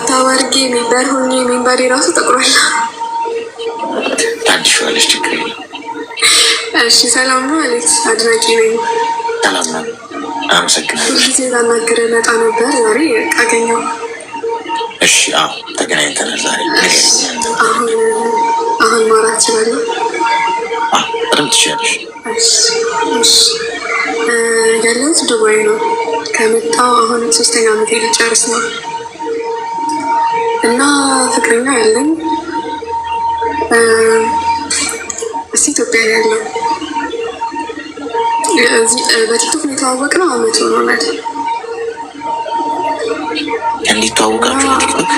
ታዋርጌ ሚንበር ሆኜ ሚንበሬ ራሱ ጠቁሯል። ታድሽዋለሽ፣ ችግር የለም። እሺ ሰላም ነው አሌክስ፣ አድናቂ ነኝ። ሰላም ነው፣ አመሰግናለሁ። ጊዜ ላናግርህ መጣ ነበር ዛሬ አገኘው። እሺ አዎ ተገናኝተናል ዛሬ። አሁን ማውራት እችላለሁ? በደምብ ትችያለሽ። ያለሁት ዱባይ ነው። ከመጣሁ አሁን 3ኛ ዓመቴ ልጨርስ ነው እና ፍቅረኛ ያለኝ እዚህ ኢትዮጵያ ያለው በቲክቶክ የተዋወቅነው አመት ሆኖናል። እንዴት ተዋወቃችሁ በቲክቶክ?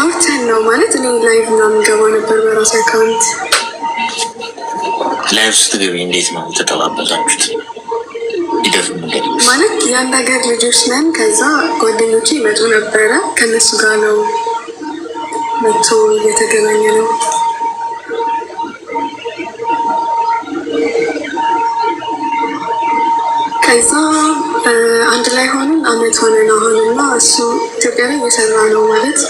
አውርተን ነው ማለት እኔ ላይቭ ምናምን ገባ ነበር በራሴ አካውንት። ላይቭ ስትገቢ እንዴት ነው የተጠባበዛችሁት? ማለት የአንድ ሀገር ልጆች ነን። ከዛ ጓደኞቼ ይመጡ ነበረ፣ ከነሱ ጋር ነው መጥቶ እየተገናኘ ነው። ከዛ አንድ ላይ ሆንን አመት ሆነን አሁን እና እሱ ኢትዮጵያ ላይ እየሰራ ነው ማለት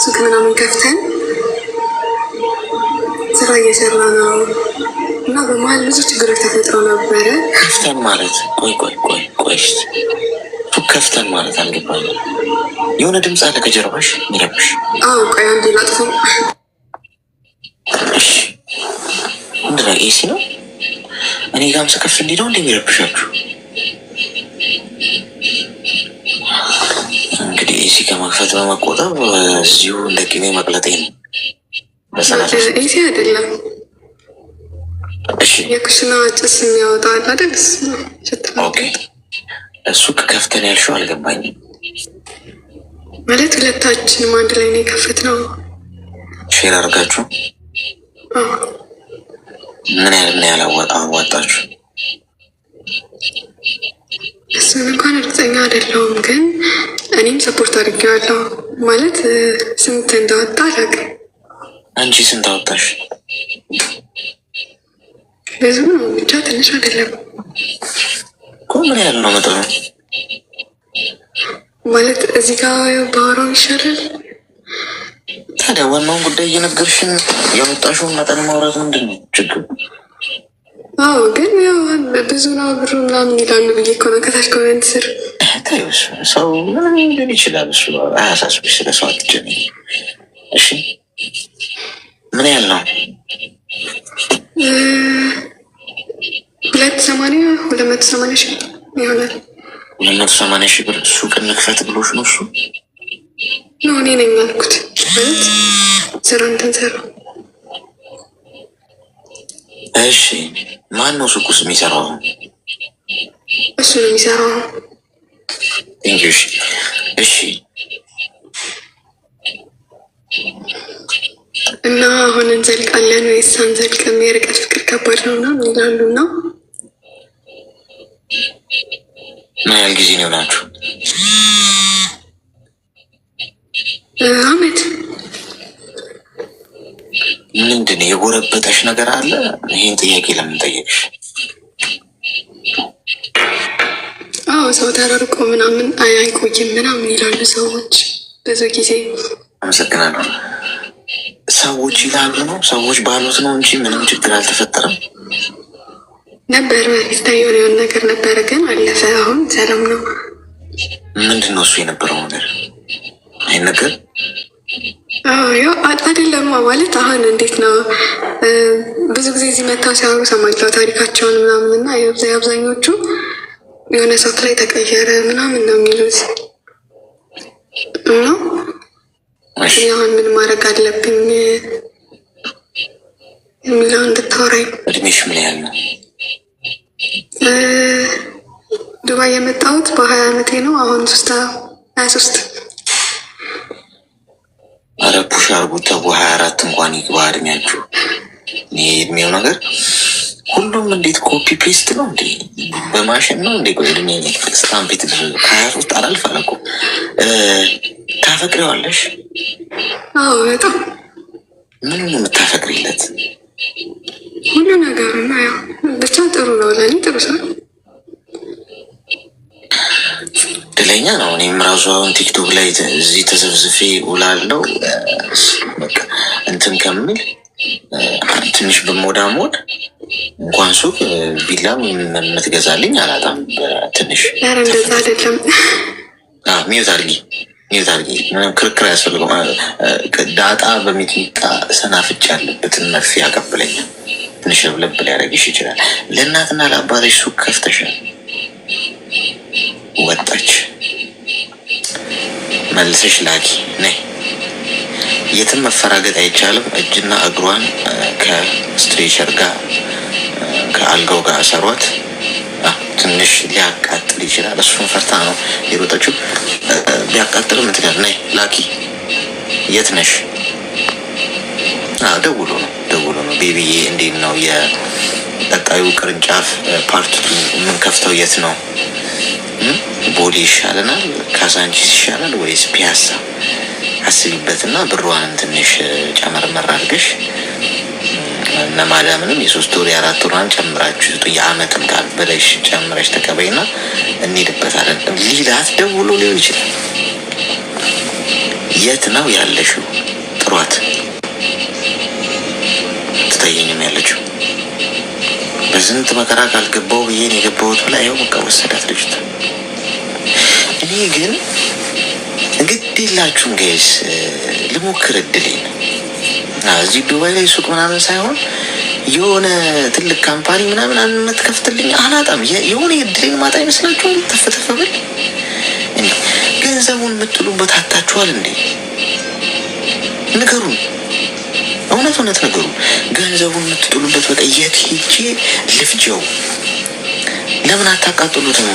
ሱቅ ምናምን ከፍተን ስራ እየሰራ ነው እና በመሀል ብዙ ችግሮች ተፈጥረው ነበረ። ከፍተን ማለት ቆይ ሱቅ ከፍተን ማለት አልገባኝም። የሆነ ድምፅ አለ ከጀርባሽ የሚረብሽ። ቆይ አንዴ ላጥፈው። እሺ ምንድን ነው? ኤሲ ነው? እኔ ጋም ስከፍ እንዲህ ነው እንደሚረብሻችሁ? እንግዲህ ኤሲ ከመክፈት በመቆጠብ እዚሁ እንደ ቅኔ መቅለጤ ነው። ኤሲ አይደለም የኩሽና ጭስ የሚያወጣ አይደል? ሱቅ ከፍተን ያልሽው አልገባኝም። ማለት ሁለታችንም አንድ ላይ ነው የከፈትነው። ሼር አድርጋችሁ? ምን ያህል አዋጣችሁ? እሱን እንኳን እርግጠኛ አይደለሁም፣ ግን እኔም ሰፖርት አድርጌዋለሁ። ማለት ስንት እንዳወጣ አላውቅም። አንቺ ስንት አወጣሽ? ብዙ ነው ብቻ ትንሽ አይደለም እኮ። ምን ያህል ነው መጠኑ? ማለት እዚህ ጋር ባወራው ይሻላል። ታዲያ ዋናውን ጉዳይ እየነገርሽን ያወጣሽውን መጠን ማውራት ምንድን ነው ችግሩ? ግን ያው ብዙ ነው ብሩ ምናምን ይላሉ ብዬ እኮ ነው ከታች ኮሜንት ስር። ሰው ምንም ሊሆን ይችላል፣ እሱ አያሳስብሽ። ስለ ሰው አትጨነቂ እሺ። ምን ያህል ነው? 280 ሺህ ይሆናል። 280 ሺህ ብር ሱቅ እንክፈት ብሎሽ ነው እሱ? ነው እኔ ነኝ ያልኩት። ማለት ስራ እንትን ሰራ። እሺ ማን ነው ሱቅ ውስጥ የሚሰራው? እሱ ነው የሚሰራው። እሺ እና አሁን እንዘልቃለን ወይስ አንዘልቅም? የርቀት ፍቅር ከባድ ነው ምናምን ይላሉ እና ምን ያህል ጊዜ ነው ናችሁ? አመት። ምንድን የጎረበጠሽ ነገር አለ? ይህን ጥያቄ ለምን ጠየቅሽ? ሰው ተራርቆ ምናምን አይቆይም ምናምን ይላሉ ሰዎች ብዙ ጊዜ። አመሰግናለሁ። ሰዎች ይላሉ ነው፣ ሰዎች ባሉት ነው እንጂ ምንም ችግር አልተፈጠረም ነበር። በፊት የሆነ ነገር ነበረ ግን አለፈ። አሁን ሰላም ነው። ምንድን ነው እሱ የነበረው ነገር? አይነገር ያው አይደለም ማለት አሁን እንዴት ነው ብዙ ጊዜ እዚህ መታው ሲያወሩ ሰማለሁ ታሪካቸውን ምናምን እና የአብዛኞቹ የሆነ ሰዓት ላይ ተቀየረ ምናምን ነው የሚሉት እና አሁን ምን ማድረግ አለብኝ የሚለው እንድታወራኝ። እድሜሽ ምን ያህል ነው? ዱባይ የመጣሁት በ20 ዓመቴ ነው። አሁን 23። አረ ፑሽ አርጉት ተው። 24 እንኳን ይግባ እድሜያችሁ። ይሄ እድሜው ነገር ሁሉም እንዴት ኮፒ ፔስት ነው እንዴ? በማሽን ነው እንዴ? ቆይ እድሜ ስታምፔት 23 አላልፍ አለ እኮ። ታፈቅሪዋለሽ? በጣም። ምን ነው የምታፈቅሪለት? ሁሉ ነገሩ ነው። ያው ብቻ ጥሩ ነው ለእኔ ጥሩ ሰው። ለእኛ ነው። እኔም ራሱ አሁን ቲክቶክ ላይ እዚህ ተዘብዝፌ ውላለው። በቃ እንትን ከምል ትንሽ በሞዳሞድ እንኳን ሱቅ ቢላም የምትገዛልኝ አላጣም። ትንሽ እንደዛ አይደለም። ሚዩት አድርጊ ምንም ክርክር አያስፈልገው። ዳጣ በሚጥሚጣ ሰናፍጭ ያለበትን መርፌ ያቀብለኛል። ትንሽ ለብ ሊያደርግሽ ይችላል። ለእናትና ለአባትሽ ሱቅ ከፍተሻል። ወጣች መልሰሽ ላኪ ነይ። የትም መፈራገጥ አይቻልም። እጅና እግሯን ከስትሬቸር ጋር ከአልጋው ጋር አሰሯት። ትንሽ ሊያቃጥል ይችላል። እሱን ፈርታ ነው የሮጠችው። ቢያቃጥልም ምትገር ነይ ላኪ። የት ነሽ? ደውሎ ነው ቤቢዬ፣ እንዴት ነው የቀጣዩ ቅርንጫፍ ፓርት የምንከፍተው? የት ነው? ቦሌ ይሻለናል፣ ካዛንቺስ ይሻላል ወይስ ፒያሳ? አስቢበትና ብሯንም ትንሽ ጨመርመር አድርገሽ እነ ማዳምንም የ3 ወር የ4 ወሯን ጨምራችሁ የአመትም ቃል በለሽ ጨምረሽ ተቀበይና እንሄድበታለን። ሊላት ደውሎ ሊሆን ይችላል። የት ነው ያለሽው? ጥሯት። ትታየኝም ያለችው በስንት መከራ ካልገባው ብዬን የገባሁት ብላ ይኸው በቃ ወሰዳት ልጅቷ። እኔ ግን እንግዲህ የላችሁም ጋይስ፣ ልሞክር እድሌ ነው። እዚህ ዱባይ ላይ ሱቅ ምናምን ሳይሆን የሆነ ትልቅ ካምፓኒ ምናምን የምትከፍትልኝ አላጣም። የሆነ የእድሌን ማጣ ይመስላችኋል? ተፈተፈብል ገንዘቡን የምትሉበት አጣችኋል እንዴ? ንገሩን፣ እውነት ነገሩ። ገንዘቡን የምትጥሉበት በቃ የት ሄጄ ልፍጀው? ለምን አታቃጥሉትም?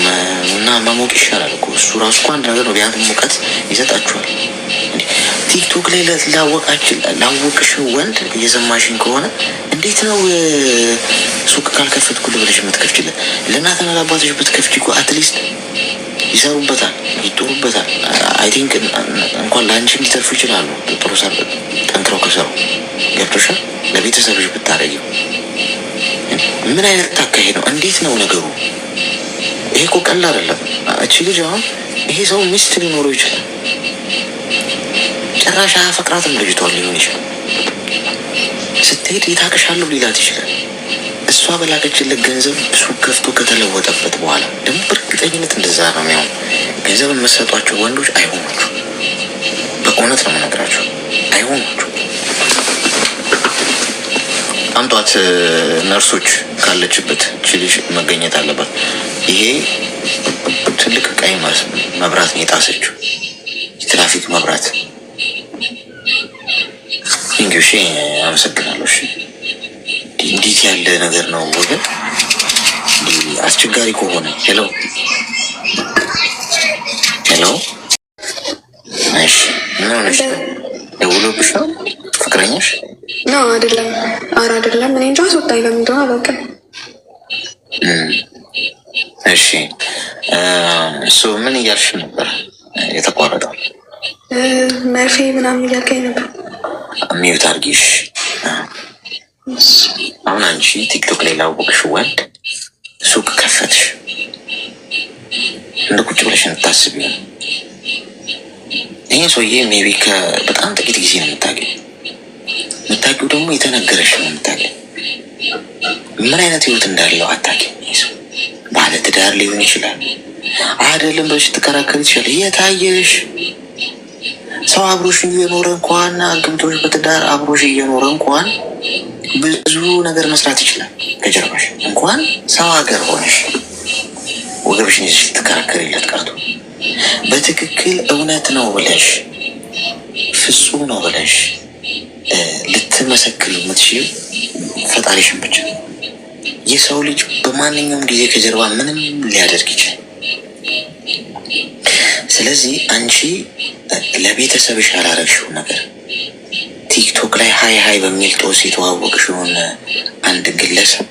እና ማሞቅ ይሻላል እኮ እሱ ራሱ እኮ አንድ ነገር ነው። ቢያንስ ሙቀት ይሰጣችኋል። ቲክቶክ ላይ ላወቅሽ ወንድ እየሰማሽኝ ከሆነ እንዴት ነው ሱቅ ካልከፈትኩልህ ብለሽ የምትከፍችለት? ለእናትና ለአባቶች ብትከፍቺ እኮ አትሊስት ይሰሩበታል፣ ይጦሩበታል። አይ ቲንክ እንኳን ለአንቺም ሊተርፉ ይችላሉ። ጥሩ ሰር ጠንክረው ከሰሩ ገብቶሻል። ለቤተሰብሽ ብታረጊው ምን አይነት ታካሄድ ነው? እንዴት ነው ነገሩ? ይሄ እኮ ቀላል አይደለም። እቺ ልጅ አሁን ይሄ ሰው ሚስት ሊኖረው ይችላል። ጭራሽ አያፈቅራትም ልጅቷን ሊሆን ይችላል። ስትሄድ የታቅሻለሁ ሊላት ይችላል። እሷ በላከችለት ገንዘብ ሱቅ ከፍቶ ከተለወጠበት በኋላ ደግሞ በእርግጠኝነት እንደዛ ነው የሚሆን። ገንዘብ የምትሰጧቸው ወንዶች አይሆናችሁ። በእውነት ነው የምነግራችሁ፣ አይሆናችሁ። አምጧት ነርሶች፣ ካለችበት እቺ ልጅ መገኘት አለባት። ይሄ ትልቅ ቀይ መብራት ነው የጣሰችው፣ የትራፊክ መብራት። እንግዲህ አመሰግናለሁ። እንዴት ያለ ነገር ነው ወገን? አስቸጋሪ ከሆነ ሄሎ፣ እሺ፣ ምን ሆነሽ? ደውሎብሽ ነው ፍቅረኛሽ? ነው አይደለም? ኧረ አይደለም። እኔ እንጃ አስወጣኝ። ለምን እንደሆነ አላውቅም። እሺ፣ እሱ ምን እያልሽ ነበር የተቋረጠው? መርፌ ምናምን እያልከኝ ነበር። ሚዩት አድርጊሽ። አሁን አንቺ ቲክቶክ ላይ ላወቅሽ ወንድ ሱቅ ከፈትሽ፣ እንደ ቁጭ ብለሽ እንታስቢ ነው። ይህ ሰውዬ ሜቢ በጣም ጥቂት ጊዜ ነው የምታውቂው ደግሞ የተነገረሽ ነው የምታውቂው። ምን አይነት ህይወት እንዳለው አታውቂም። ይህ ሰው ባለ ትዳር ሊሆን ይችላል አይደለም ብለሽ ትከራከሪ ትችላለሽ። የታየሽ ሰው አብሮሽ እየኖረ እንኳን አግብቶሽ በትዳር አብሮሽ እየኖረ እንኳን ብዙ ነገር መስራት ይችላል ከጀርባሽ። እንኳን ሰው ሀገር ሆነሽ ወገብሽን ይዘሽ ትከራከሪለት ቀርቶ በትክክል እውነት ነው ብለሽ ፍጹም ነው ብለሽ ልትመሰክሪ የምትችይው ፈጣሪሽን ብቻ። የሰው ልጅ በማንኛውም ጊዜ ከጀርባ ምንም ሊያደርግ ይችላል። ስለዚህ አንቺ ለቤተሰብሽ ያላረግሽው ነገር ቲክቶክ ላይ ሀይ በሚል ጦስ የተዋወቅሽውን አንድ ግለሰብ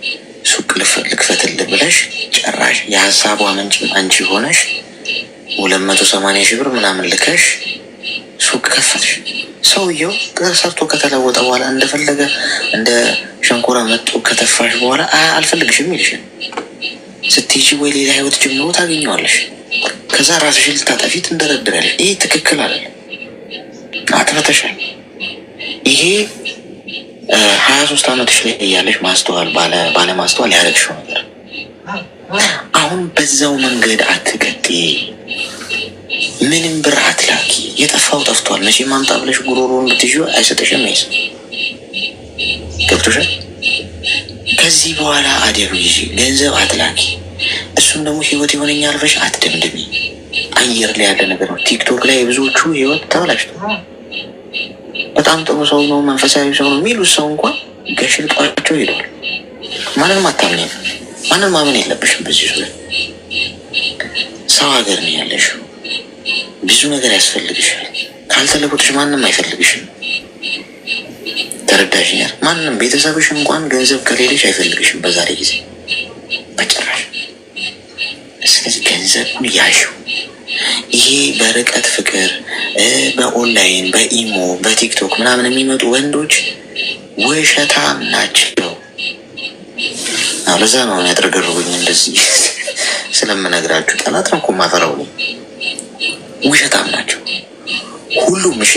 ሱቅ ልክፈትልህ ብለሽ ጭራሽ የሀሳቧ ምንጭም አንቺ ሆነሽ 280 ሺህ ብር ምናምን ልከሽ ሱቅ ከፈትሽ። ሰውየው ሰርቶ ከተለወጠ በኋላ እንደፈለገ እንደ ሸንኮራ መጡ ከተፋሽ በኋላ አልፈልግሽም ይልሽ። ስትሄጂ ወይ ሌላ ህይወት ጀምሮ ታገኘዋለሽ። ከዛ ራስሽን ልታጠፊ ትንደረድራለሽ። ይሄ ትክክል አይደለም። አጥፍተሻል። ይሄ 23 ዓመትሽ ላይ እያለሽ ማስተዋል ባለማስተዋል ያደረግሽው ነገር። አሁን በዛው መንገድ አትቀጥይ። ምንም ብር አትላኪ። የጠፋው ጠፍቷል። መቼ ማምጣ ብለሽ ጉሮሮን ብትይዥው አይሰጥሽም። ይስ ገብቶሻል። ከዚህ በኋላ አደብ ይዤ ገንዘብ አትላኪ። እሱም ደግሞ ህይወት ይሆነኛል ብለሽ አትደምድሚ። አየር ላይ ያለ ነገር ነው። ቲክቶክ ላይ የብዙዎቹ ህይወት ተበላሽቶ በጣም ጥሩ ሰው ነው መንፈሳዊ ሰው ነው የሚሉት ሰው እንኳን ገሽልጧቸው ሄደዋል። ማንንም አታምኝ። ማንም ማመን የለብሽም። በዚህ ዙሪያ ሰው ሀገር ነው ያለሽው። ብዙ ነገር ያስፈልግሻል። ካልተለወጥሽ ማንም አይፈልግሽም። ተረዳሽኛል? ማንም ቤተሰብሽ እንኳን ገንዘብ ከሌለሽ አይፈልግሽም በዛሬ ጊዜ በጭራሽ። ስለዚህ ገንዘቡን ያሽው። ይሄ በርቀት ፍቅር በኦንላይን በኢሞ በቲክቶክ ምናምን የሚመጡ ወንዶች ውሸታም ናቸው። ለዛ ነው ያጥረገርጉኝ እንደዚህ ስለምነግራችሁ። ጠላት ነው እኮ ማፈራው ነው። ውሸታም ናቸው ሁሉም። እሺ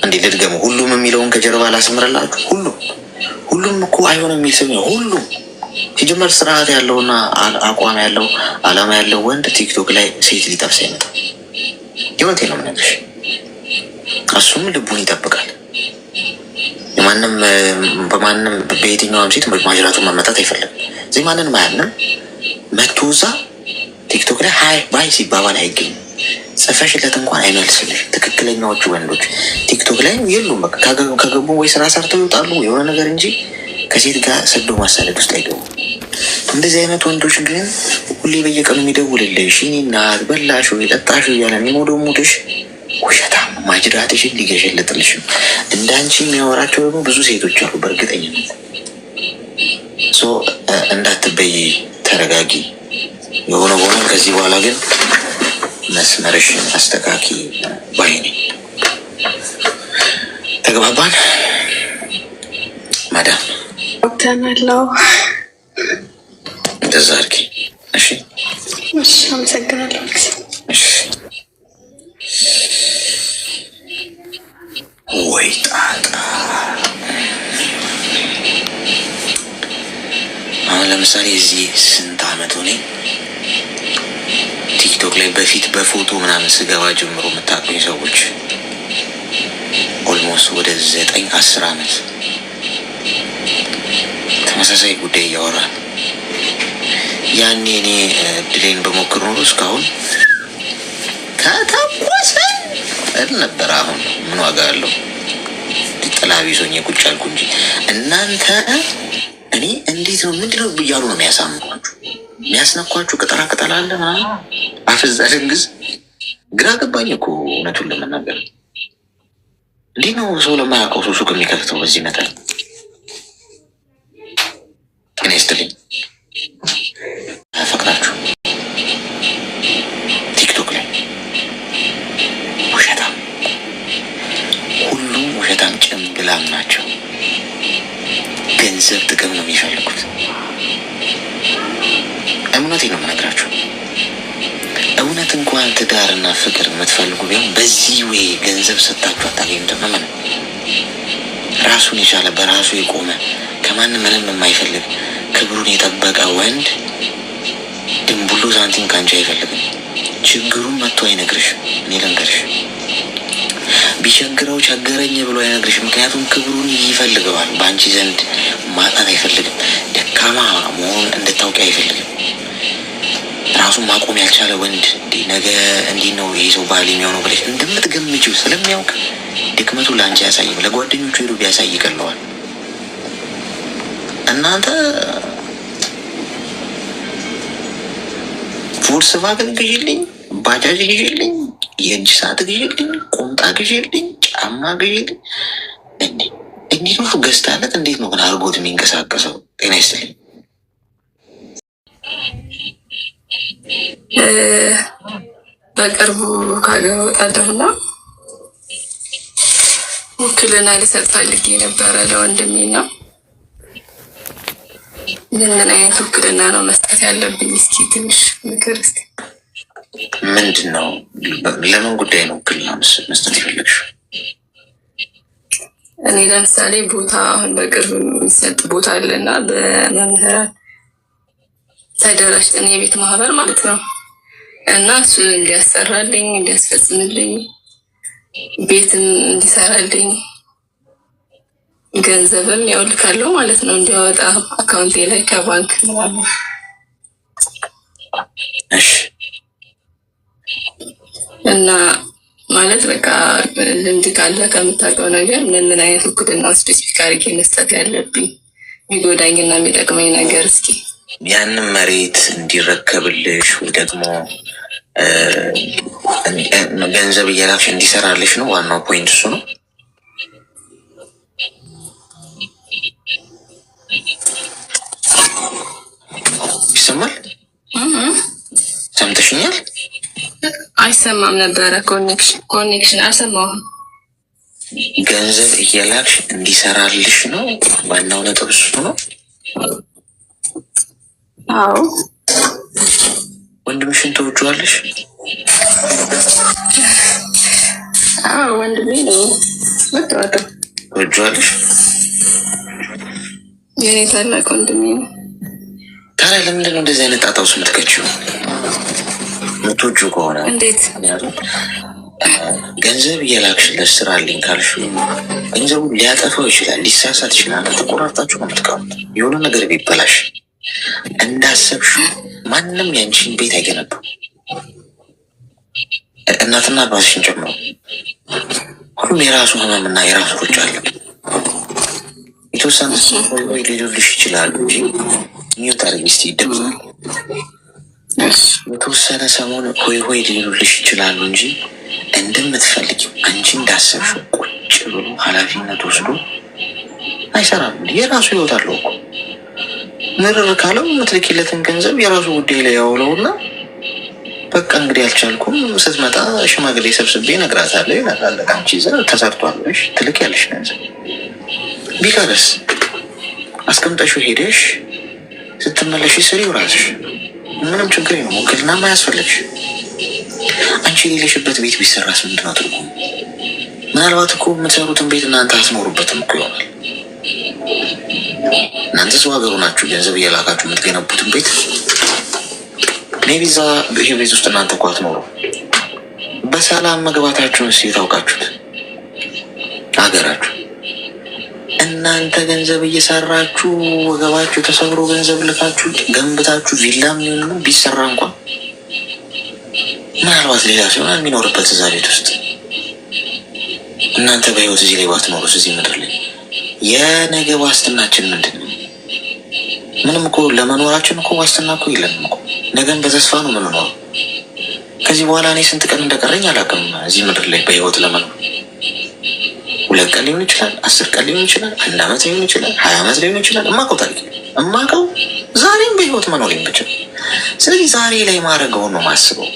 እንዴ ልድገሙ። ሁሉም የሚለውን ከጀርባ ላስምረላችሁ። ሁሉም እኮ አይሆንም የሚል ስም ነው። ሁሉም ሲጀመር ስርዓት ያለውና አቋም ያለው አላማ ያለው ወንድ ቲክቶክ ላይ ሴት ሊጠብስ አይመጣም። ህይወቴ ነው የምነግርሽ። እሱም ልቡን ይጠብቃል። በማንም በየትኛውም ሴት ማጅራቱን መመጣት አይፈልግም። እዚህ ማንንም አያምንም። መቶ እዛ ቲክቶክ ላይ ሀይ ባይ ሲባባል አይገኝም። ጽፈሽለት እንኳን አይመልስልሽ። ትክክለኛዎቹ ወንዶች ቲክቶክ ላይ የሉም። በቃ ከገቡ ወይ ስራ ሰርተው ይወጣሉ የሆነ ነገር እንጂ ከሴት ጋር ሰዶ ማሳለድ ውስጥ አይገቡም። እንደዚህ አይነት ወንዶች ግን ሁሌ በየቀኑ የሚደውልልሽ የእኔ እናት በላሹ የጠጣሹ እያለ የሚሞደሙትሽ ውሸታም ማጅራትሽን ሊገሸልጥልሽም። እንዳንቺ የሚያወራቸው ደግሞ ብዙ ሴቶች አሉ በእርግጠኝነት። እንዳትበይ፣ ተረጋጊ። የሆነ ሆኖ ከዚህ በኋላ ግን መስመርሽን አስተካኪ ባይ ነኝ። ተግባባን ማዳም? ተመላው እንደዛ አድርጊ። እሺ፣ አመሰግናለሁ። እሺ። ወይ ጣጣ! አሁን ለምሳሌ እዚህ ስንት አመት ሆኔ ቲክቶክ ላይ በፊት በፎቶ ምናምን ስገባ ጀምሮ የምታውቁኝ ሰዎች ኦልሞስት ወደ 9-10 አመት ተመሳሳይ ጉዳይ እያወራን ያኔ እኔ እድሌን በሞክር ኖሮ እስካሁን ከተኮሰ ነበር። አሁን ምን ዋጋ አለው? ጥላ ቢዞኝ ቁጭ አልኩ እንጂ እናንተ እኔ እንዴት ነው ምንድነው ብያሉ ነው የሚያሳምኗችሁ የሚያስነኳችሁ። ቅጠላ ቅጠላ አለ አፍዛ ድንግዝ ግራ ገባኝ እኮ እውነቱን ለመናገር። እንዴት ነው ሰው ለማያውቀው ሱቅ የሚከፍተው በዚህ መጠን? ጤና ይስጥልኝ። አፈቅራችሁ ቲክቶክ ላይ ውሸታም፣ ሁሉም ውሸታም ጭምብላም ናቸው። ገንዘብ፣ ጥቅም ነው የሚፈልጉት። እውነቴን ነው የምነግራችሁ። እውነት እንኳን ትዳርና ፍቅር የምትፈልጉ ቢሆን በዚህ ወይ ገንዘብ ሰጣችሁ አታገኙም። ተመመነ ራሱን የቻለ በራሱ የቆመ ከማንም ምንም የማይፈልግ ክብሩን የጠበቀ ወንድ ድንቡሎ ሳንቲም ካንቺ አይፈልግም። ችግሩን መጥቶ አይነግርሽ። እኔ ልንገርሽ፣ ቢቸግረው ቸገረኝ ብሎ አይነግርሽ። ምክንያቱም ክብሩን ይፈልገዋል። በአንቺ ዘንድ ማጣት አይፈልግም። ደካማ መሆኑን እንድታውቂ አይፈልግም። ራሱን ማቆም ያልቻለ ወንድ ነገ እንዲህ ነው ይህ ሰው ባህል የሚሆነው ብለሽ እንደምትገምጂው ስለሚያውቅ ድክመቱ ለአንቺ ያሳይም። ለጓደኞቹ ሄዱ ቢያሳይ ይቀለዋል። እናንተ ቮልስቫገን ግዢልኝ፣ ባጃጅ ግዢልኝ፣ የእጅ ሰዓት ግዢልኝ፣ ቁምጣ ግዢልኝ፣ ጫማ ግዢልኝ። እንዲህ ነው ገዝታለት። እንዴት ነው ግን አርጎት የሚንቀሳቀሰው? ጤና ይስጥልኝ። በቅርቡ ከሀገር እወጣለሁና ውክልና ልሰጥ ፈልጌ ነበረ ለወንድሜ ነው። ምን አይነት ውክልና ነው መስጠት ያለብኝ? እስኪ ትንሽ ምክር እስኪ። ምንድን ነው? ለምን ጉዳይ ነው ውክልና መስጠት የፈለግሽው? እኔ ለምሳሌ ቦታ አሁን በቅርብ የሚሰጥ ቦታ አለና በመምህራን ተደራጅተን የቤት ማህበር ማለት ነው እና እሱን እንዲያሰራልኝ እንዲያስፈጽምልኝ ቤትም እንዲሰራልኝ ገንዘብም ያውልካለሁ ማለት ነው እንዲያወጣ አካውንቴ ላይ ከባንክ ምናምን። እና ማለት በቃ ልምድ ካለ ከምታውቀው ነገር ምን አይነት ውክልና ስፔሲፊክ አድርጌ መስጠት ያለብኝ የሚጎዳኝና የሚጠቅመኝ ነገር እስኪ። ያንን መሬት እንዲረከብልሽ ወይ ደግሞ ገንዘብ እየላክሽ እንዲሰራልሽ ነው ዋናው ፖይንት፣ እሱ ነው። ይሰማል? ሰምተሽኛል? አይሰማም ነበረ። ኮኔክሽን አልሰማሁም። ገንዘብ እየላክሽ እንዲሰራልሽ ነው ዋናው ነጥብ፣ እሱ ነው። አዎ። ወንድምሽን ትወጂዋለሽ? አዎ ወንድሜ ነው። ትወጂዋለሽ? የኔ ታላቅ ወንድሜ ነው። ታዲያ ለምንድን ነው እንደዚህ አይነት ጣጣ ውስጥ የምትከቺው? የምትወጂው ከሆነ እንዴት? ገንዘብ እየላክሽለት ስራልኝ ካልሽ ገንዘቡ ሊያጠፋው ይችላል፣ ሊሳሳት ይችላል። ተቆራርጣችሁ ነው የምትቀሩት። የሆነ ነገር ቢበላሽ እንዳሰብሽው ማንም ያንቺን ቤት አይገነባም። እናትና አባትሽን ጨምሮ ሁሉም የራሱ ህመምና የራሱ ቁጭ አለ። የተወሰነ ወይ ሊሉልሽ ይችላሉ እንጂ ሚዩት አድርጊ እስኪ ይደብዛል። የተወሰነ ሰሞን ሆይ ሊሉልሽ ይችላሉ እንጂ እንደምትፈልጊው አንቺ እንዳሰብሽው ቁጭ ብሎ ኃላፊነት ወስዶ አይሰራም። የራሱ ህይወት አለው እኮ። ምርር ካለው የምትልኪለትን ገንዘብ የራሱ ጉዳይ ላይ ያውለውና በቃ እንግዲህ አልቻልኩም፣ ስትመጣ ሽማግሌ ሰብስቤ እነግራታለሁ ይላል። አንቺ ዘር ተሰርቷለሽ ትልኪያለሽ ገንዘብ። ቢቀርስ አስቀምጠሽው ሄደሽ ስትመለሽ ስሪው ራስሽ፣ ምንም ችግር ነው። ውክልናም አያስፈልግሽ። አንቺ የሌለሽበት ቤት ቢሰራስ ምንድን ነው ትርጉም? ምናልባት እኮ የምትሰሩትን ቤት እናንተ አትኖሩበትም እኮ ይሆናል። እናንተ ሰው ሀገሩ ናችሁ፣ ገንዘብ እየላካችሁ የምትገነቡትን ቤት ሜቢ እዛ ይህ ቤት ውስጥ እናንተ እኮ አትኖሩ። በሰላም መግባታችሁን እስኪ ታውቃችሁት ሀገራችሁ። እናንተ ገንዘብ እየሰራችሁ ወገባችሁ ተሰብሮ ገንዘብ ልካችሁ ገንብታችሁ ቪላ የሚሆኑ ቢሰራ እንኳን ምናልባት ሌላ ሲሆን የሚኖርበት እዛ ቤት ውስጥ እናንተ በህይወት እዚህ ላይ ባትኖሩስ እዚህ ምድር ላይ የነገ ዋስትናችን ምንድን ነው? ምንም እኮ ለመኖራችን እኮ ዋስትና እኮ የለንም እኮ። ነገን በተስፋ ነው የምንኖረው። ከዚህ በኋላ እኔ ስንት ቀን እንደቀረኝ አላውቅም እዚህ ምድር ላይ በህይወት ለመኖር። 2 ቀን ሊሆን ይችላል፣ 10 ቀን ሊሆን ይችላል፣ 1 ዓመት ሊሆን ይችላል፣ 20 ዓመት ሊሆን ይችላል። እማውቀው ታሪክ እማውቀው ዛሬም በህይወት መኖር የምችል። ስለዚህ ዛሬ ላይ ማድረገው ነው ማስበው።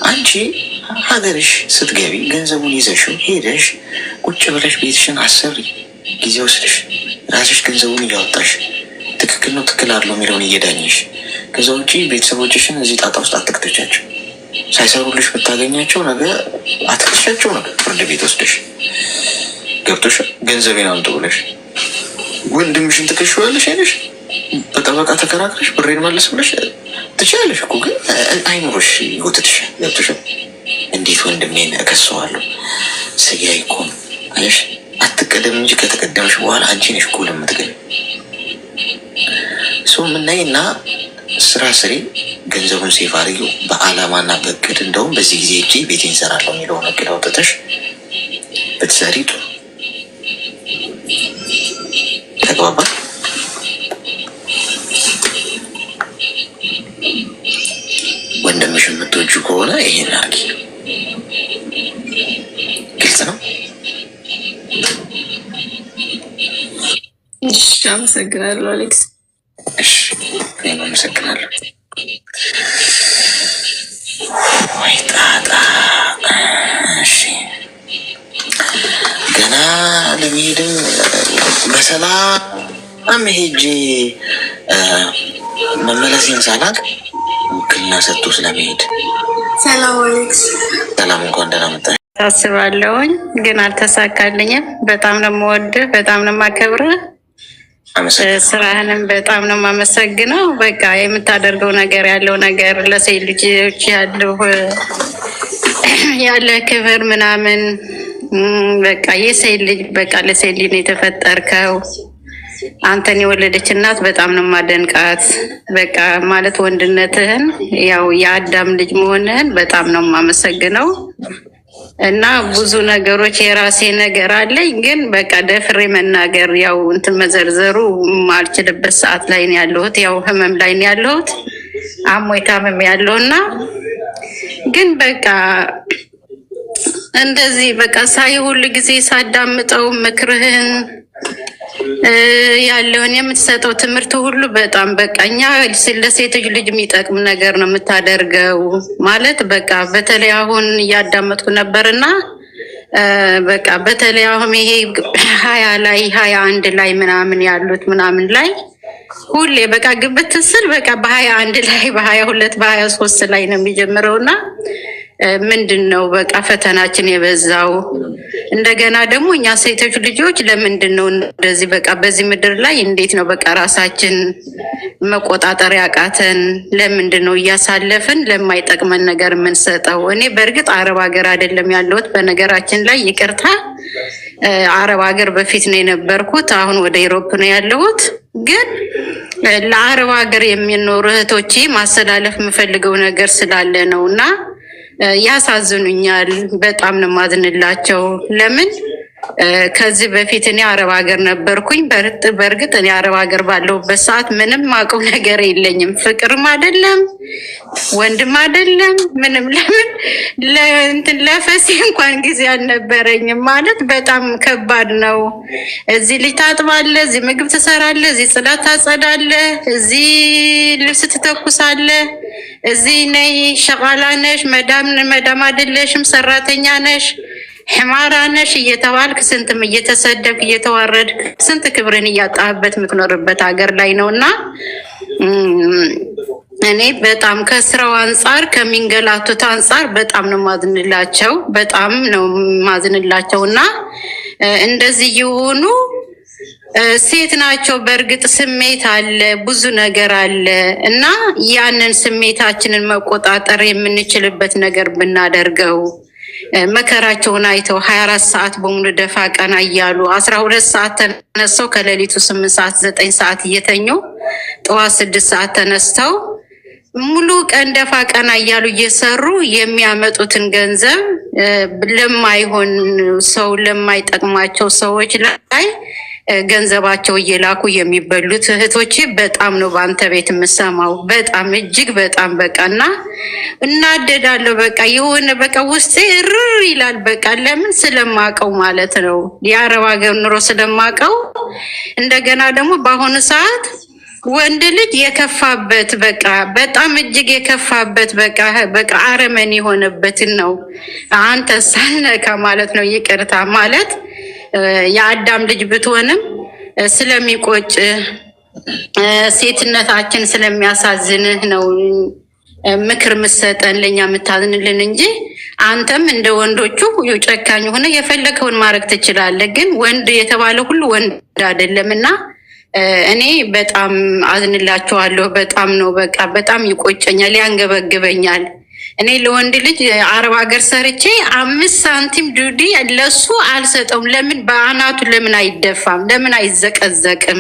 አንቺ ሀገርሽ ስትገቢ ገንዘቡን ይዘሽው ሄደሽ ቁጭ ብለሽ ቤትሽን አሰሪ፣ ጊዜ ወስደሽ ራስሽ ገንዘቡን እያወጣሽ ትክክል ነው ትክክል አለው የሚለውን እየዳኘሽ፣ ከዛ ውጪ ቤተሰቦችሽን እዚህ ጣጣ ውስጥ አትክተቻቸው። ሳይሰሩልሽ ብታገኛቸው ነገ አትክተሻቸው ነገር ፍርድ ቤት ወስደሽ ገብቶሽ ገንዘቤን አምጡ ብለሽ ወንድምሽን ትከሽዋለሽ አይነሽ በጠበቃ ተከራክረሽ ብሬን መለስ ብለሽ ትችላለሽ እኮ። ግን አይኖርሽ ይወትትሻል። ገብቶሻል? እንዴት ወንድሜን እከሰዋለሁ? ስጋዬ እኮ ነው አለሽ። አትቀደም እንጂ ከተቀደምሽ በኋላ አንቺ ነሽ እኮ ለምትገኝ ሰው ምናይ እና ስራ ስሪ፣ ገንዘቡን ሴፍ አድርጊው በአላማና በእቅድ። እንደውም በዚህ ጊዜ እጅ ቤቴን እሰራለሁ የሚለውን እቅድ አውጥተሽ ብትሰሪ ጥሩ። ተግባባል? ወንድምሽ የምትወጂው ከሆነ ይሄን አድርጊ። ግልጽ ነው? እሺ፣ አመሰግናለሁ አሌክስ። እሺ፣ እኔም አመሰግናለሁ። ወይ ጣጣ። እሺ፣ ገና ለመሄድም በሰላም ሄጄ መመለሴን ሳላቅ ውክልና ሰጥቶ ስለመሄድ። ሰላም አሌክስ። ሰላም፣ እንኳን ደህና መጣሽ። ታስባለሁኝ ግን አልተሳካልኝም። በጣም ነው የምወድህ፣ በጣም ነው የማከብርህ። ስራህንም በጣም ነው የማመሰግነው። በቃ የምታደርገው ነገር ያለው ነገር ለሴት ልጆች ያለ ክብር ምናምን በቃ የሴት ልጅ በቃ ለሴት ልጅ ነው የተፈጠርከው። አንተን የወለደች እናት በጣም ነው የማደንቃት። በቃ ማለት ወንድነትህን ያው የአዳም ልጅ መሆንህን በጣም ነው የማመሰግነው። እና ብዙ ነገሮች የራሴ ነገር አለኝ፣ ግን በቃ ደፍሬ መናገር ያው እንትን መዘርዘሩ ማልችልበት ሰዓት ላይ ነው ያለሁት። ያው ህመም ላይ ነው ያለሁት፣ አሞኝ ታምም ያለው እና ግን በቃ እንደዚህ በቃ ሳይ ሁሉ ጊዜ ሳዳምጠው ምክርህን ያለውን የምትሰጠው ትምህርት ሁሉ በጣም በቃ እኛ ለሴቶች ልጅ የሚጠቅም ነገር ነው የምታደርገው። ማለት በቃ በተለይ አሁን እያዳመጥኩ ነበርና በቃ በተለይ አሁን ይሄ 20 ላይ 21 ላይ ምናምን ያሉት ምናምን ላይ ሁሌ በቃ ግብት ስል በቃ በ21 ላይ በ22 በ23 ላይ ነው የሚጀምረውና ምንድን ነው በቃ ፈተናችን የበዛው? እንደገና ደግሞ እኛ ሴቶች ልጆች ለምንድን ነው እንደዚህ በቃ በዚህ ምድር ላይ እንዴት ነው በቃ ራሳችን መቆጣጠር ያቃተን? ለምንድን ነው እያሳለፍን ለማይጠቅመን ነገር የምንሰጠው? እኔ በእርግጥ አረብ ሀገር አይደለም ያለሁት፣ በነገራችን ላይ ይቅርታ፣ አረብ ሀገር በፊት ነው የነበርኩት፣ አሁን ወደ ኢሮፕ ነው ያለሁት። ግን ለአረብ ሀገር የሚኖሩ እህቶቼ ማስተላለፍ የምፈልገው ነገር ስላለ ነው እና ያሳዝኑኛል። በጣም ነው ማዝንላቸው። ለምን ከዚህ በፊት እኔ አረብ ሀገር ነበርኩኝ። በእርግጥ እኔ አረብ ሀገር ባለሁበት ሰዓት ምንም አውቀው ነገር የለኝም። ፍቅርም አይደለም ወንድም አይደለም ምንም። ለምን ለፈሴ እንኳን ጊዜ አልነበረኝም። ማለት በጣም ከባድ ነው። እዚህ ልጅ ታጥባለህ፣ እዚህ ምግብ ትሰራለህ፣ እዚህ ጽዳት ታጸዳለህ፣ እዚህ ልብስ ትተኩሳለህ፣ እዚህ ነይ ሸቃላ ነሽ፣ መዳም አይደለሽም፣ ሰራተኛ ነሽ፣ ሕማራ ነሽ እየተባልክ ስንትም እየተሰደብክ እየተዋረድክ ስንት ክብርን እያጣህበት የምትኖርበት ሀገር ላይ ነው እና እኔ በጣም ከስራው አንጻር ከሚንገላቱት አንጻር በጣም ነው ማዝንላቸው፣ በጣም ነው ማዝንላቸው እና እንደዚህ የሆኑ ሴት ናቸው። በእርግጥ ስሜት አለ፣ ብዙ ነገር አለ እና ያንን ስሜታችንን መቆጣጠር የምንችልበት ነገር ብናደርገው መከራቸውን አይተው 24 ሰዓት በሙሉ ደፋ ቀና እያሉ 12 ሰዓት ተነስተው ከሌሊቱ 8 ሰዓት 9 ሰዓት እየተኙ ጠዋት 6 ሰዓት ተነስተው ሙሉ ቀን ደፋ ቀና እያሉ እየሰሩ የሚያመጡትን ገንዘብ ለማይሆን ሰው ለማይጠቅማቸው ሰዎች ላይ ገንዘባቸው እየላኩ የሚበሉት እህቶቼ በጣም ነው በአንተ ቤት የምሰማው። በጣም እጅግ በጣም በቃ እና እናደዳለሁ። በቃ የሆነ በቃ ውስጤ እርር ይላል። በቃ ለምን ስለማቀው ማለት ነው የአረብ ሀገር ኑሮ ስለማቀው። እንደገና ደግሞ በአሁኑ ሰዓት ወንድ ልጅ የከፋበት በቃ በጣም እጅግ የከፋበት በቃ አረመን የሆነበትን ነው አንተ ሳልነካ ማለት ነው። ይቅርታ ማለት የአዳም ልጅ ብትሆንም ስለሚቆጭ ሴትነታችን ስለሚያሳዝንህ ነው ምክር ምሰጠን ለኛ የምታዝንልን እንጂ አንተም እንደ ወንዶቹ ጨካኝ ሆነ የፈለከውን ማድረግ ትችላለህ። ግን ወንድ የተባለ ሁሉ ወንድ አይደለም እና እኔ በጣም አዝንላቸዋለሁ። በጣም ነው በቃ በጣም ይቆጨኛል፣ ያንገበግበኛል። እኔ ለወንድ ልጅ አረብ ሀገር ሰርቼ 5 ሳንቲም ዱዲ ለሱ አልሰጠውም። ለምን በአናቱ ለምን አይደፋም? ለምን አይዘቀዘቅም?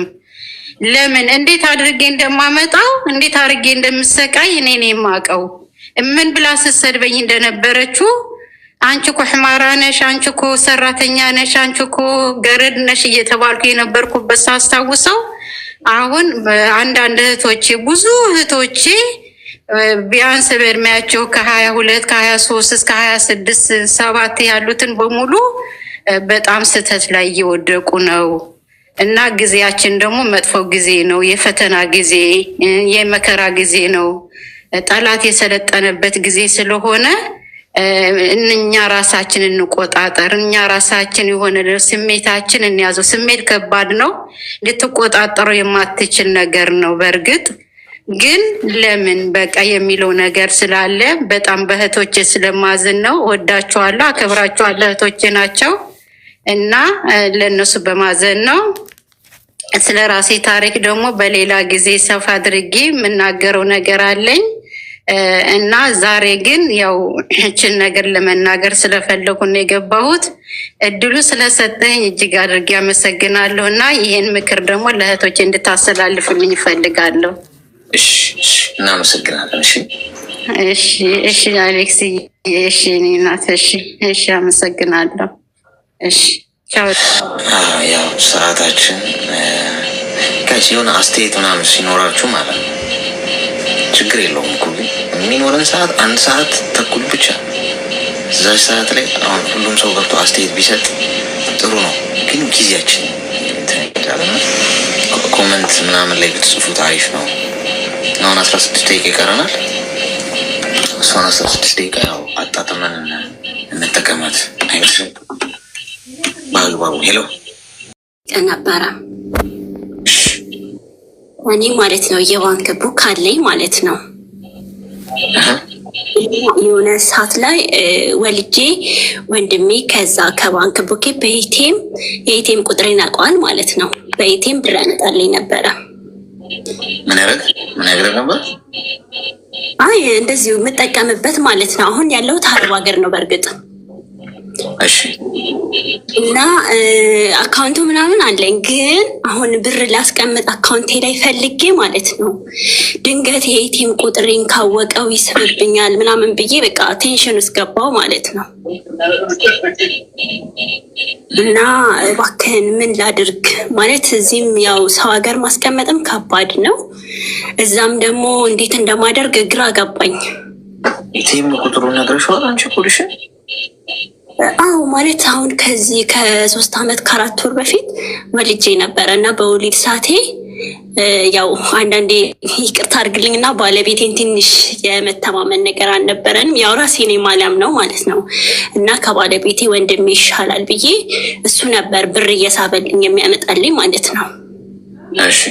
ለምን እንዴት አድርጌ እንደማመጣው እንዴት አድርጌ እንደምሰቃይ እኔ ነኝ የማውቀው። ምን ብላ ስትሰድበኝ እንደነበረችው አንቺ እኮ ሕማራ ነሽ፣ አንቺ እኮ ሰራተኛ ነሽ፣ አንቺ እኮ ገረድ ነሽ እየተባልኩ የነበርኩበት ሳስታውሰው አሁን አንዳንድ እህቶቼ ብዙ እህቶቼ ቢያንስ በእድሜያቸው ከ22 ከ23 እስከ 26 7 ያሉትን በሙሉ በጣም ስህተት ላይ እየወደቁ ነው እና ጊዜያችን ደግሞ መጥፎ ጊዜ ነው። የፈተና ጊዜ፣ የመከራ ጊዜ ነው። ጠላት የሰለጠነበት ጊዜ ስለሆነ እኛ ራሳችን እንቆጣጠር። እኛ ራሳችን የሆነ ስሜታችን እንያዘው። ስሜት ከባድ ነው፣ ልትቆጣጠረው የማትችል ነገር ነው። በእርግጥ ግን ለምን በቃ የሚለው ነገር ስላለ በጣም በእህቶቼ ስለማዝን ነው። ወዳቸዋለሁ፣ አከብራቸዋለሁ። እህቶቼ ናቸው እና ለእነሱ በማዘን ነው። ስለ ራሴ ታሪክ ደግሞ በሌላ ጊዜ ሰፋ አድርጌ የምናገረው ነገር አለኝ እና ዛሬ ግን ያው እችን ነገር ለመናገር ስለፈለጉ ነው የገባሁት። እድሉ ስለሰጠኝ እጅግ አድርጌ አመሰግናለሁ እና ይህን ምክር ደግሞ ለእህቶቼ እንድታስተላልፍልኝ ይፈልጋለሁ። እሺ፣ እናመሰግናለን። እሺ አሌክስ፣ እሺ እኔ ናት። እሺ አመሰግናለሁ። እሺ ያው ሰዓታችን ሲሆን አስተያየት ምናምን ሲኖራችሁ ማለት ነው ችግር የለውም እኮ ግን የሚኖረን ሰዓት 1 ሰዓት ተኩል ብቻ። እዛች ሰዓት ላይ አሁን ሁሉም ሰው ገብቶ አስተያየት ቢሰጥ ጥሩ ነው፣ ግን ጊዜያችን ትነግዳለና ኮመንት ምናምን ላይ ብትጽፉት አሪፍ ነው። አሁን 16 ደቂቃ ይቀረናል። እሷን 16 ደቂቃ ያው አጣጥመን እንጠቀማት አይመስልም? በአግባቡ ሄሎ ነበረ እኔ ማለት ነው የባንክ ቡክ አለኝ ማለት ነው። የሆነ ሰዓት ላይ ወልጄ ወንድሜ ከዛ ከባንክ ቡኬ የኤቲኤም ቁጥሬን አውቀዋል ማለት ነው። በኤቲኤም ብር ያመጣልኝ ነበረ። ምን ያደርግ ነበር? አይ እንደዚሁ የምጠቀምበት ማለት ነው። አሁን ያለሁት አረብ ሀገር ነው በእርግጥ እሺ። እና አካውንቱ ምናምን አለኝ፣ ግን አሁን ብር ላስቀምጥ አካውንቴ ላይ ፈልጌ ማለት ነው ድንገት የኤቲኤም ቁጥሬን ካወቀው ይስብብኛል ምናምን ብዬ በቃ ቴንሽን ውስጥ ገባው ማለት ነው። እና እባክህን ምን ላድርግ ማለት እዚህም ያው ሰው ሀገር ማስቀመጥም ከባድ ነው፣ እዛም ደግሞ እንዴት እንደማደርግ ግራ ገባኝ። ኤቲኤም ቁጥሩን ነግረሽዋል አንቺ ፖሊሽን? አዎ ማለት አሁን ከዚህ ከ3 ዓመት ከ4 ወር በፊት ወልጄ ነበረ እና በወሊድ ሳቴ ያው አንዳንዴ ይቅርታ አድርግልኝና ባለቤቴን ትንሽ የመተማመን ነገር አልነበረንም። ያው ራሴ ነኝ ማሊያም ነው ማለት ነው። እና ከባለቤቴ ወንድሜ ይሻላል ብዬ እሱ ነበር ብር እየሳበልኝ የሚያመጣልኝ ማለት ነው። እሺ።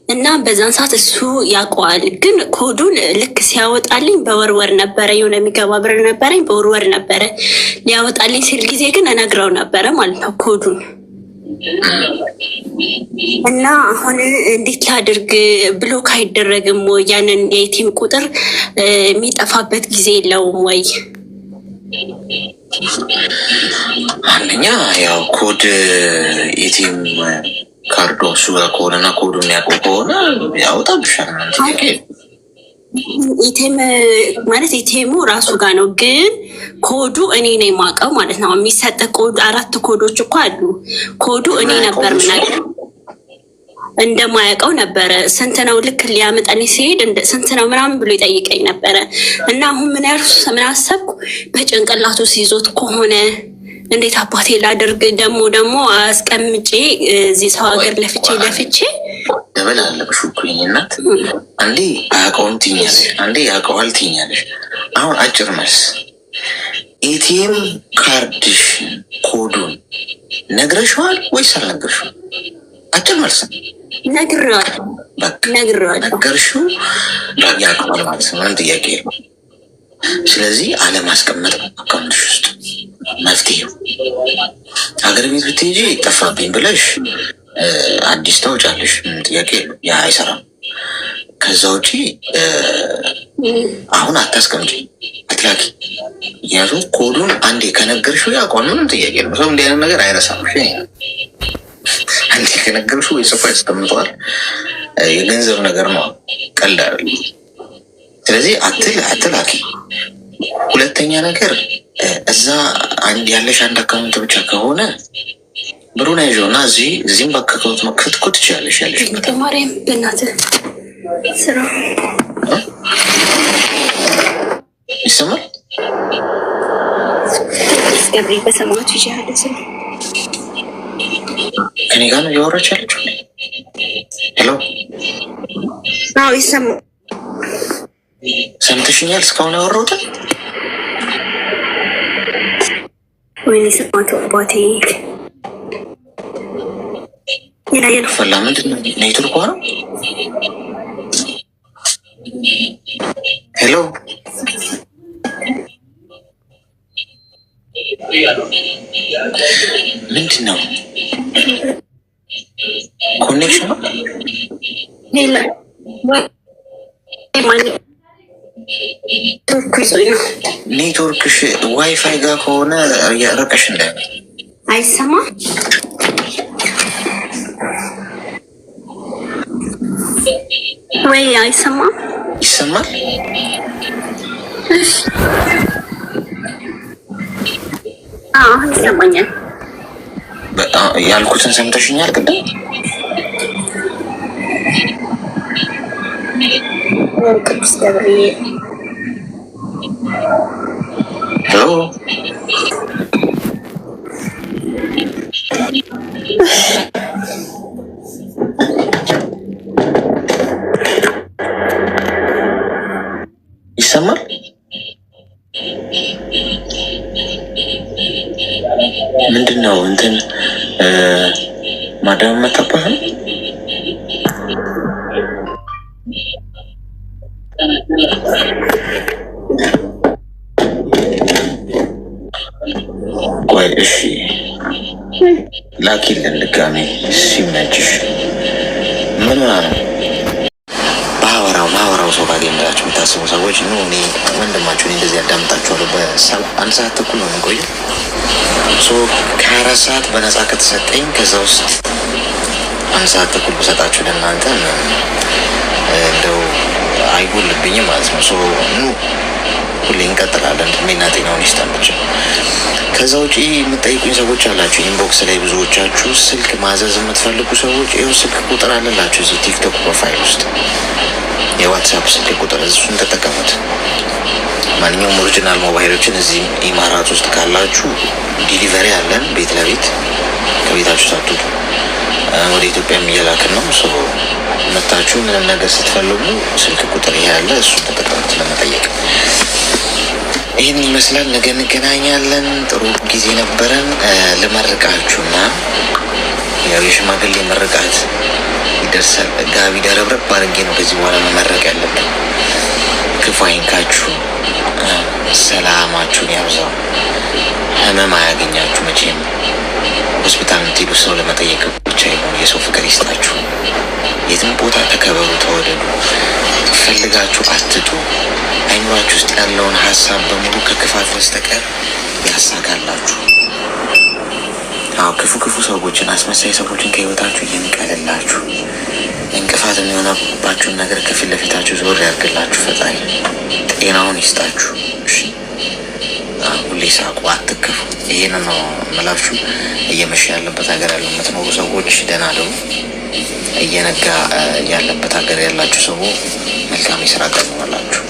እና በዛን ሰዓት እሱ ያውቀዋል፣ ግን ኮዱን ልክ ሲያወጣልኝ በወርወር ነበረ፣ የሆነ የሚገባ ብር ነበረኝ በወርወር ነበረ ሊያወጣልኝ ሲል ጊዜ ግን እነግረው ነበረ ማለት ነው ኮዱን። እና አሁን እንዴት ላድርግ? ብሎክ አይደረግም ወይ? ያንን የኤቲኤም ቁጥር የሚጠፋበት ጊዜ የለውም ወይ? አንደኛ ያው ኮድ ኤቲኤም ካርዶ እሱ ጋር ከሆነና ኮዱ የሚያውቀው ከሆነ ያወጣብሻል። ኢቴም ማለት ኢቴሙ ራሱ ጋር ነው፣ ግን ኮዱ እኔ ነኝ የማውቀው ማለት ነው። የሚሰጥ ኮድ 4 ኮዶች እኮ አሉ። ኮዱ እኔ ነበር ምናምን እንደማያውቀው ነበረ። ስንት ነው ልክ ሊያመጣልኝ ሲሄድ ስንት ነው ምናምን ብሎ ይጠይቀኝ ነበረ። እና አሁን ምን አሰብኩ፣ በጭንቅላቱ ሲይዞት ከሆነ እንዴት አባቴ ላደርግ? ደግሞ አስቀምጬ እዚህ ሰው ሀገር ለፍቼ ደበል አለብሽ እኮ እናት። አንዴ አያውቀውም ትይኛለሽ፣ አንዴ ያውቀዋል ትይኛለሽ። አሁን አጭር መልስ፣ ኤቲኤም ካርድሽ ኮዱን ነግረሽዋል ወይስ አልነገርሽውም? አጭር መልስ። ነግሬዋለሁ። ነገርሽው፣ ያውቀዋል ማለት ነው። ምንም ጥያቄ የለም። ስለዚህ አለማስቀመጥ ነው አካውንትሽ ውስጥ መፍትሄው። ሀገር ቤት ብትሄጂ ጠፋብኝ ብለሽ አዲስ ታውጫለሽ፣ ምንም ጥያቄ የለም። ያ አይሰራም። ከዛ ውጪ አሁን አታስቀምጪ፣ አትላኪ። ምክንያቱም ኮዱን አንዴ ከነገርሽው ያውቀዋል፣ ምንም ጥያቄ የለም። ሰው እንዲህ አይነት ነገር አይረሳም። አንዴ ከነገርሽው ወይ ጽፎ ያስቀምጠዋል። የገንዘብ ነገር ነው፣ ቀልድ አይደለም። ስለዚህ አትላኪ። ሁለተኛ ነገር እዛ ያለሽ አንድ አካውንት ብቻ ከሆነ ብሩን ያዥው እና እዚህም በአካውንት መክፈት እኮ ትችላለሽ። ያለሽ ማርያም በእናትህ ስራ ይሰማል። ገብሪ በሰማቱ ይችላል። ስራ ከኔ ጋር ነው እያወራች ያለችው። ሄሎ፣ አዎ ይሰማል። ሰምተሽኛል? እስካሁን ያወራሁትን ወይኔ ሰማቱ አባቴ ፈላ። ምንድን ነው ኔትወርኳ ነው? ሄሎ ምንድን ነው ኮኔክሽን ነው? ኔትወርክሽ ዋይፋይ ጋር ከሆነ እያረቀሽ እንደ አይሰማ ወይ? አይሰማ ይሰማል። አሁን ይሰማኛል። ያልኩትን ሰምተሽኛል ቅድም? ቅዱስ ገብርኤል ሄሎ ይሰማል? ምንድን ነው እንትን ማዳም መጣባህ? ቆይ እሺ ላኪልን ድጋሜ ሲመችሽ። ምን ሆና ነው? ማወራው ሰው ባገኛችሁ የምታስቡ ሰዎች ኑ እኔ ወንድማችሁ እንደዚህ ያዳምጣችኋለሁ። በ1 ሰዓት ተኩል ነው የምንቆየው። ከ24 ሰዓት በነፃ ከተሰጠኝ ከዛ ውስጥ 1 ሰዓት ተኩል ብሰጣችሁ ለእናንተ እንደው አይጎልብኝም ማለት ነው። ኑ ሁሌ እንቀጥላለን። እድሜና ጤናውን ይስጠን ብቻ። ከዛ ውጪ የምጠይቁኝ ሰዎች አላችሁ ኢንቦክስ ላይ ብዙዎቻችሁ ስልክ ማዘዝ የምትፈልጉ ሰዎች ይኸው ስልክ ቁጥር አለላችሁ እዚህ ቲክቶክ ፕሮፋይል ውስጥ የዋትሳፕ ስልክ ቁጥር፣ እሱን ተጠቀሙት። ማንኛውም ኦሪጂናል ሞባይሎችን እዚህ ኢማራት ውስጥ ካላችሁ ዲሊቨሪ አለን ቤት ለቤት ከቤታችሁ ሳትወጡ ወደ ኢትዮጵያም እየላክን ነው። መታችሁ ምንም ነገር ስትፈልጉ ስልክ ቁጥር ያለ እሱን ተጠቀሙት ለመጠየቅ። ይህን ይመስላል። ነገ እንገናኛለን። ጥሩ ጊዜ ነበረን። ልመርቃችሁና ያው የሽማግሌ መርቃት ይደርሳል። ጋቢ ደረብረብ አድርጌ ነው ከዚህ በኋላ መመረቅ ያለብን። ክፉ አይንካችሁ፣ ሰላማችሁን ያብዛው፣ ህመም አያገኛችሁ። መቼም ሆስፒታል የምትሄዱ ሰው ለመጠየቅ ብቻ ይሆን የሰው ፍቅር ይስጣችሁ። የትም ቦታ ተከበሩ፣ ተወደዱ፣ ፈልጋችሁ አትጡ። አይምሯችሁ ውስጥ ያለውን ሀሳብ በሙሉ ከክፋት በስተቀር ያሳካላችሁ። ክፉ ሰዎችን፣ አስመሳይ ሰዎችን ከህይወታችሁ ይንቀልላችሁ። እንቅፋት የሚሆነባችሁን ነገር ከፊት ለፊታችሁ ዞር ያርግላችሁ። ፈጣሪ ጤናውን ይስጣችሁ። እሺ፣ ሁሌ ሳቁ፣ አትከፉ። ይሄን ነው የምላችሁ። እየመሸ ያለበት ሀገር ያለው የምትኖሩ ሰዎች ደህና ደሩ። እየነጋ ያለበት ሀገር ያላችሁ ሰው መልካም የስራ ቀን ይሆንላችሁ።